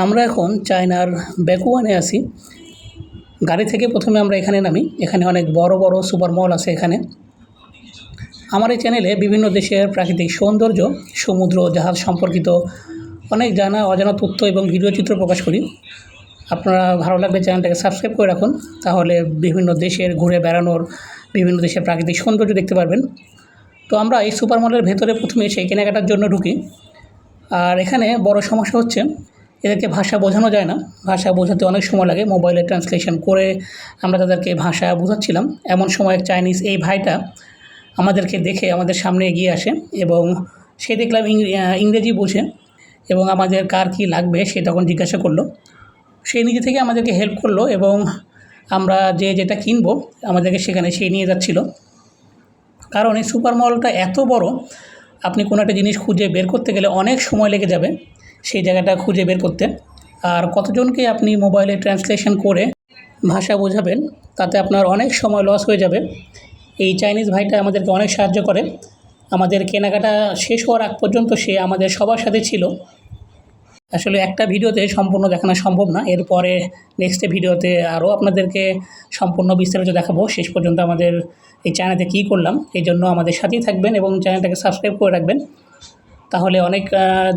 আমরা এখন চায়নার ব্যাকুয়ানে আছি। গাড়ি থেকে প্রথমে আমরা এখানে নামি। এখানে অনেক বড় বড় সুপার মল আছে এখানে। আমার এই চ্যানেলে বিভিন্ন দেশের প্রাকৃতিক সৌন্দর্য, সমুদ্র, জাহাজ সম্পর্কিত অনেক জানা অজানা তথ্য এবং ভিডিও চিত্র প্রকাশ করি। আপনারা ভালো লাগলে চ্যানেলটাকে সাবস্ক্রাইব করে রাখুন, তাহলে বিভিন্ন দেশের ঘুরে বেড়ানোর, বিভিন্ন দেশের প্রাকৃতিক সৌন্দর্য দেখতে পারবেন। তো আমরা এই সুপার মলের ভেতরে প্রথমে সেই কেনাকাটার জন্য ঢুকি। আর এখানে বড় সমস্যা হচ্ছে এদেরকে ভাষা বোঝানো যায় না। ভাষা বোঝাতে অনেক সময় লাগে। মোবাইলে ট্রান্সলেশন করে আমরা তাদেরকে ভাষা বোঝাচ্ছিলাম। এমন সময় চাইনিজ এই ভাইটা আমাদেরকে দেখে আমাদের সামনে এগিয়ে আসে এবং সে দেখলাম ইংরেজি বোঝে এবং আমাদের কার কী লাগবে সে তখন জিজ্ঞাসা করলো। সে নিজে থেকে আমাদেরকে হেল্প করলো এবং আমরা যেটা কিনবো আমাদেরকে সেখানে সে নিয়ে যাচ্ছিলো। কারণ এই সুপার মলটা এত বড়, আপনি কোনো একটা জিনিস খুঁজে বের করতে গেলে অনেক সময় লেগে যাবে সেই জায়গাটা খুঁজে বের করতে। আর কতজনকে আপনি মোবাইলে ট্রান্সলেশন করে ভাষা বোঝাবেন, তাতে আপনার অনেক সময় লস হয়ে যাবে। এই চাইনিজ ভাইটা আমাদেরকে অনেক সাহায্য করে। আমাদের কেনাকাটা শেষ হওয়ার আগ পর্যন্ত সে আমাদের সবার সাথে ছিল। আসলে একটা ভিডিওতে সম্পূর্ণ দেখানো সম্ভব না। এরপরে নেক্সট ভিডিওতে আরও আপনাদেরকে সম্পূর্ণ বিস্তারিত দেখাবো শেষ পর্যন্ত আমাদের এই চ্যানেলে কী করলাম। এই জন্য আমাদের সাথেই থাকবেন এবং চ্যানেলটাকে সাবস্ক্রাইব করে রাখবেন, তাহলে অনেক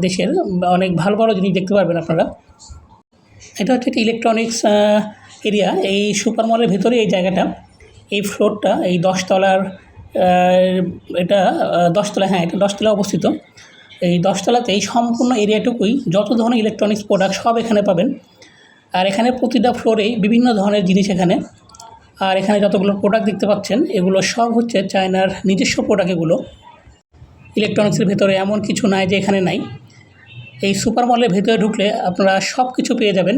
দেশের অনেক ভালো ভালো জিনিস দেখতে পারবেন আপনারা। এটা হচ্ছে একটা ইলেকট্রনিক্স এরিয়া। এই সুপার মলের ভেতরে এই জায়গাটা, এই ফ্লোরটা, এই 10 তলার, এটা 10 তলা, হ্যাঁ এটা 10 তলায় অবস্থিত। এই 10 তলাতে এই সম্পূর্ণ এরিয়াটুকুই যত ধরনের ইলেকট্রনিক্স প্রোডাক্ট সব এখানে পাবেন। আর এখানে প্রতিটা ফ্লোরেই বিভিন্ন ধরনের জিনিস এখানে। আর এখানে যতগুলো প্রোডাক্ট দেখতে পাচ্ছেন এগুলো সব হচ্ছে চায়নার নিজস্ব প্রোডাক্ট। এগুলো ইলেকট্রনিক্সের ভেতরে এমন কিছু নাই যে এখানে নাই। এই সুপার মলের ভেতরে ঢুকলে আপনারা সব কিছু পেয়ে যাবেন।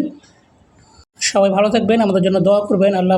সবাই ভালো থাকবেন, আমাদের জন্য দোয়া করবেন। আল্লাহ।